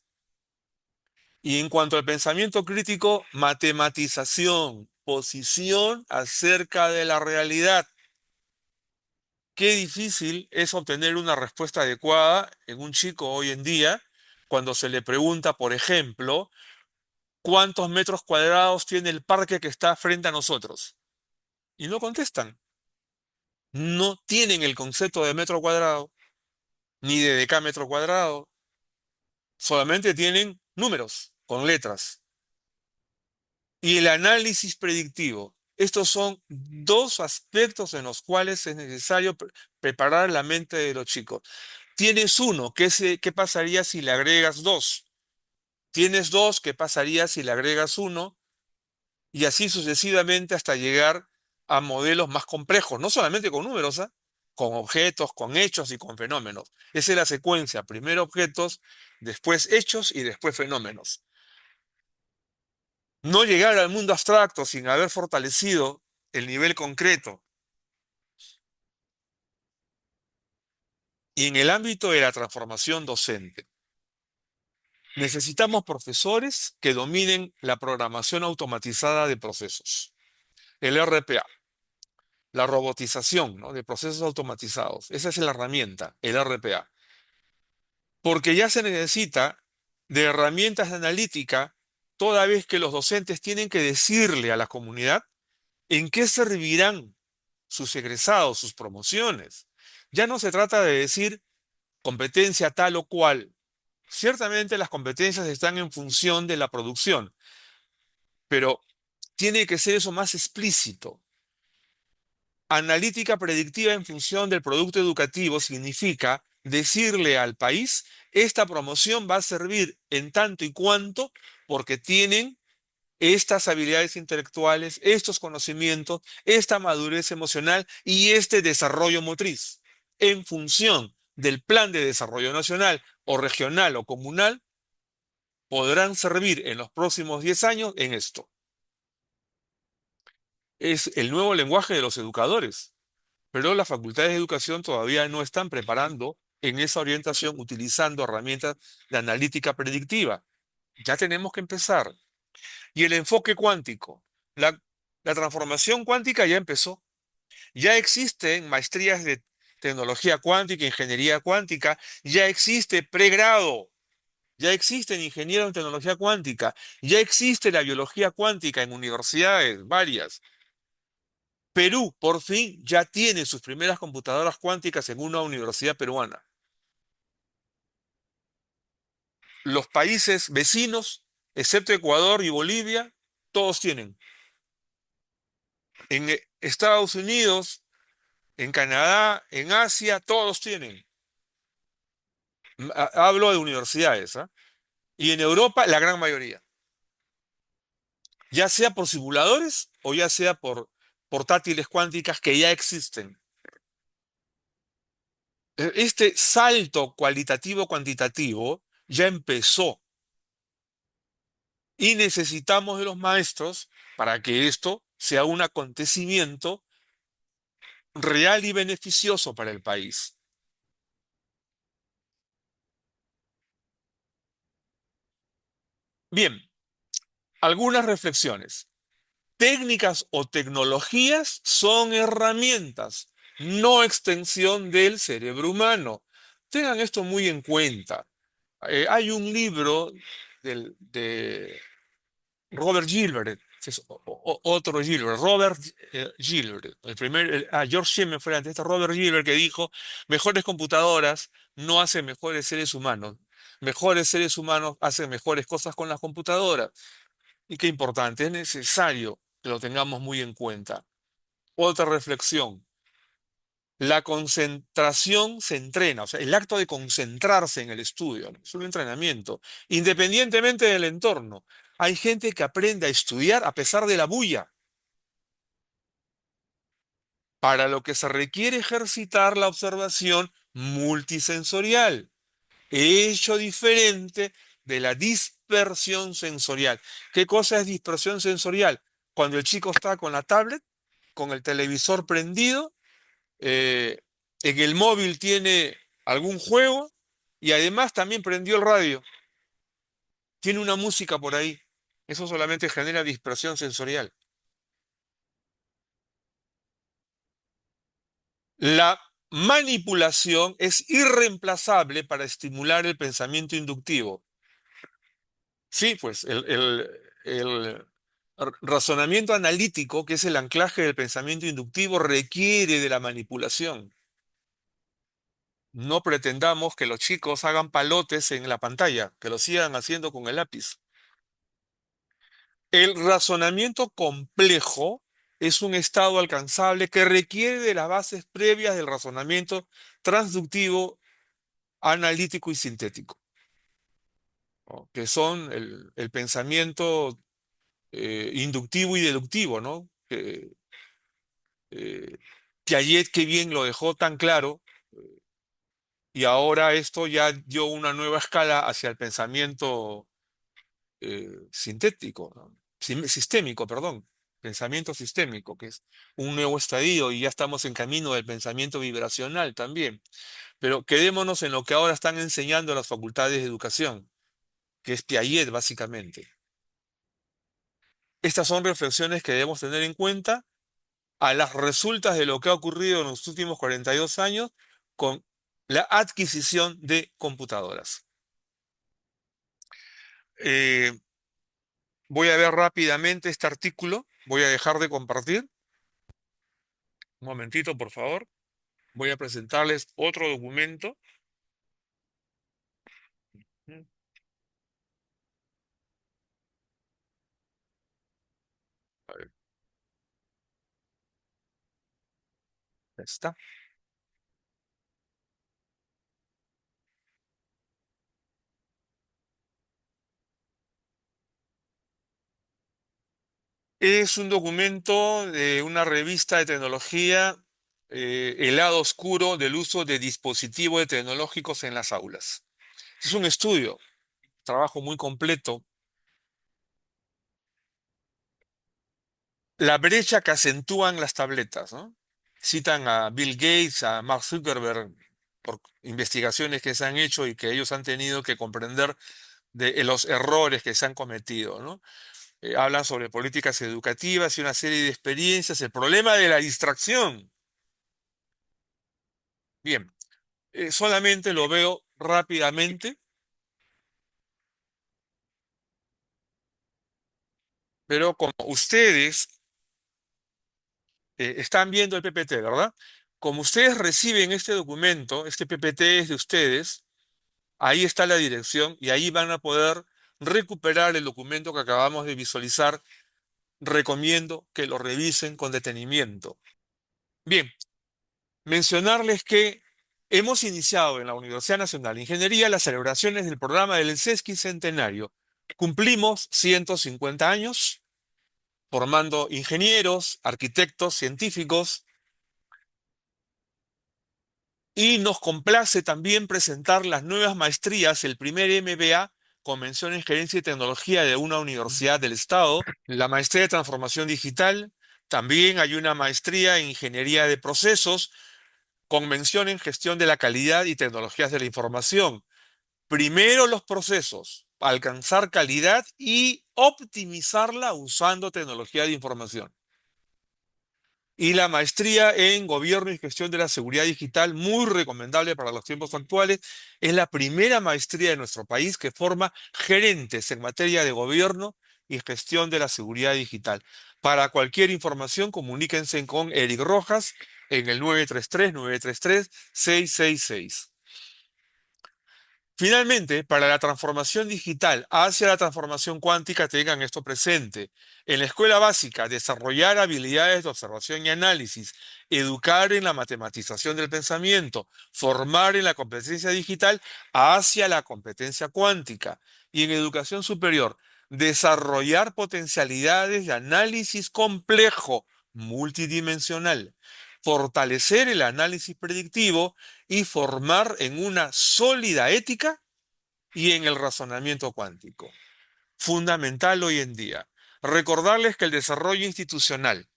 Y en cuanto al pensamiento crítico, matematización, posición acerca de la realidad. Qué difícil es obtener una respuesta adecuada en un chico hoy en día cuando se le pregunta, por ejemplo, ¿cuántos metros cuadrados tiene el parque que está frente a nosotros? Y no contestan. No tienen el concepto de metro cuadrado ni de decámetro cuadrado, solamente tienen números con letras. Y el análisis predictivo. Estos son dos aspectos en los cuales es necesario preparar la mente de los chicos. Tienes uno, ¿qué pasaría si le agregas dos? Tienes dos, ¿qué pasaría si le agregas uno? Y así sucesivamente hasta llegar a modelos más complejos, no solamente con números, ¿ah?, con objetos, con hechos y con fenómenos. Esa es la secuencia: primero objetos, después hechos y después fenómenos. No llegar al mundo abstracto sin haber fortalecido el nivel concreto. Y en el ámbito de la transformación docente, necesitamos profesores que dominen la programación automatizada de procesos, el RPA. La robotización, ¿no?, de procesos automatizados. Esa es la herramienta, el RPA. Porque ya se necesita de herramientas de analítica toda vez que los docentes tienen que decirle a la comunidad en qué servirán sus egresados, sus promociones. Ya no se trata de decir competencia tal o cual. Ciertamente las competencias están en función de la producción, pero tiene que ser eso más explícito. Analítica predictiva en función del producto educativo significa decirle al país, esta promoción va a servir en tanto y cuanto porque tienen estas habilidades intelectuales, estos conocimientos, esta madurez emocional y este desarrollo motriz. En función del plan de desarrollo nacional o regional o comunal, podrán servir en los próximos 10 años en esto. Es el nuevo lenguaje de los educadores, pero las facultades de educación todavía no están preparando en esa orientación utilizando herramientas de analítica predictiva. Ya tenemos que empezar. Y el enfoque cuántico. La, la transformación cuántica ya empezó. Ya existen maestrías de tecnología cuántica, ingeniería cuántica, ya existe pregrado, ya existen ingenieros en tecnología cuántica, ya existe la biología cuántica en universidades varias. Perú, por fin, ya tiene sus primeras computadoras cuánticas en una universidad peruana. Los países vecinos, excepto Ecuador y Bolivia, todos tienen. En Estados Unidos, en Canadá, en Asia, todos tienen. Hablo de universidades, ¿ah? Y en Europa, la gran mayoría. Ya sea por simuladores o ya sea por portátiles cuánticas que ya existen. Este salto cualitativo-cuantitativo ya empezó y necesitamos de los maestros para que esto sea un acontecimiento real y beneficioso para el país. Bien, algunas reflexiones. Técnicas o tecnologías son herramientas, no extensión del cerebro humano. Tengan esto muy en cuenta. Hay un libro de Robert Gilbert, es otro Gilbert, Robert Gilbert, George Siemens fue antes, este Robert Gilbert que dijo, mejores computadoras no hacen mejores seres humanos, mejores seres humanos hacen mejores cosas con las computadoras. Y qué importante, es necesario que lo tengamos muy en cuenta. Otra reflexión, la concentración se entrena, o sea, el acto de concentrarse en el estudio, ¿no? Es un entrenamiento, independientemente del entorno. Hay gente que aprende a estudiar a pesar de la bulla, para lo que se requiere ejercitar la observación multisensorial, hecho diferente de la dispersión sensorial. ¿Qué cosa es dispersión sensorial? Cuando el chico está con la tablet, con el televisor prendido, eh, en el móvil tiene algún juego y además también prendió el radio, tiene una música por ahí. Eso solamente genera dispersión sensorial. La manipulación es irreemplazable para estimular el pensamiento inductivo. Sí, pues el razonamiento analítico, que es el anclaje del pensamiento inductivo, requiere de la manipulación. No pretendamos que los chicos hagan palotes en la pantalla, que lo sigan haciendo con el lápiz. El razonamiento complejo es un estado alcanzable que requiere de las bases previas del razonamiento transductivo, analítico y sintético, ¿no? Que son el pensamiento inductivo y deductivo, ¿no? Eh, Piaget, qué bien lo dejó tan claro, y ahora esto ya dio una nueva escala hacia el pensamiento sintético, ¿no? Sistémico, perdón, pensamiento sistémico, que es un nuevo estadio y ya estamos en camino del pensamiento vibracional también. Pero quedémonos en lo que ahora están enseñando las facultades de educación, que es Piaget básicamente. Estas son reflexiones que debemos tener en cuenta a las resultas de lo que ha ocurrido en los últimos 42 años con la adquisición de computadoras. Eh, Voy a ver rápidamente este artículo, voy a dejar de compartir. Un momentito, por favor. Voy a presentarles otro documento. A ver, está. Es un documento de una revista de tecnología, El lado oscuro del uso de dispositivos tecnológicos en las aulas. Es un estudio, trabajo muy completo. La brecha que acentúan las tabletas, ¿no? Citan a Bill Gates, a Mark Zuckerberg, por investigaciones que se han hecho y que ellos han tenido que comprender de los errores que se han cometido, ¿no? Hablan sobre políticas educativas y una serie de experiencias. El problema de la distracción. Bien, solamente lo veo rápidamente, pero como ustedes están viendo el PPT, ¿verdad? Como ustedes reciben este documento, este PPT es de ustedes, ahí está la dirección y ahí van a poder recuperar el documento que acabamos de visualizar. Recomiendo que lo revisen con detenimiento. Bien, mencionarles que hemos iniciado en la Universidad Nacional de Ingeniería las celebraciones del programa del sesquicentenario. Cumplimos 150 años formando ingenieros, arquitectos, científicos, y nos complace también presentar las nuevas maestrías, el primer MBA con mención en Gerencia y Tecnología de una universidad del Estado, la maestría de Transformación Digital, también hay una maestría en Ingeniería de Procesos con mención en Gestión de la Calidad y Tecnologías de la Información. Primero los procesos, alcanzar calidad y optimizarla usando tecnología de información. Y la maestría en Gobierno y Gestión de la Seguridad Digital, muy recomendable para los tiempos actuales, es la primera maestría de nuestro país que forma gerentes en materia de gobierno y gestión de la seguridad digital. Para cualquier información, comuníquense con Eric Rojas en el 933-933-666. Finalmente, para la transformación digital hacia la transformación cuántica, tengan esto presente. En la escuela básica, desarrollar habilidades de observación y análisis, educar en la matematización del pensamiento, formar en la competencia digital hacia la competencia cuántica. Y en educación superior, desarrollar potencialidades de análisis complejo, multidimensional, fortalecer el análisis predictivo y formar en una sólida ética y en el razonamiento cuántico. Fundamental hoy en día. Recordarles que el desarrollo institucional,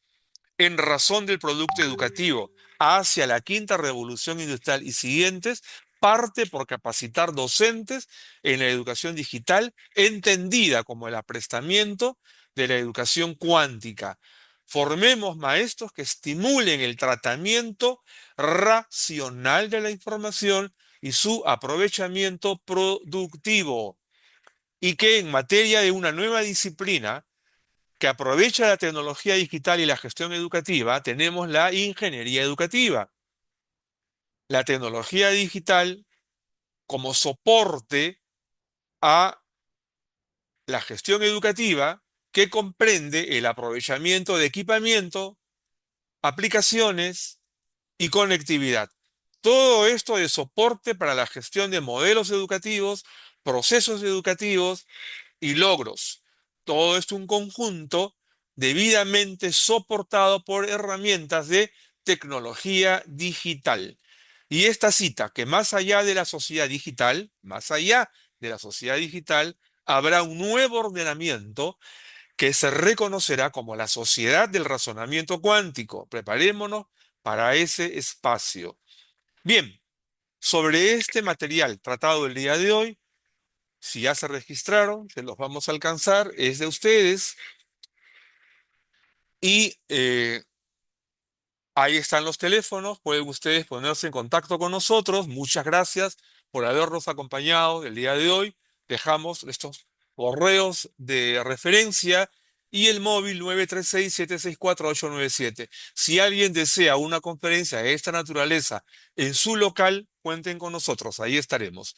en razón del producto educativo hacia la quinta revolución industrial y siguientes, parte por capacitar docentes en la educación digital, entendida como el aprestamiento de la educación cuántica. Formemos maestros que estimulen el tratamiento racional de la información y su aprovechamiento productivo. Y que en materia de una nueva disciplina, que aprovecha la tecnología digital y la gestión educativa, tenemos la ingeniería educativa. La tecnología digital como soporte a la gestión educativa que comprende el aprovechamiento de equipamiento, aplicaciones y conectividad. Todo esto de soporte para la gestión de modelos educativos, procesos educativos y logros. Todo esto un conjunto debidamente soportado por herramientas de tecnología digital. Y esta cita, que más allá de la sociedad digital, más allá de la sociedad digital, habrá un nuevo ordenamiento que se reconocerá como la sociedad del razonamiento cuántico. Preparémonos para ese espacio. Bien, sobre este material tratado el día de hoy, si ya se registraron, se los vamos a alcanzar, es de ustedes. Y ahí están los teléfonos, pueden ustedes ponerse en contacto con nosotros. Muchas gracias por habernos acompañado el día de hoy. Dejamos estos correos de referencia y el móvil 936-764-897. Si alguien desea una conferencia de esta naturaleza en su local, cuenten con nosotros, ahí estaremos.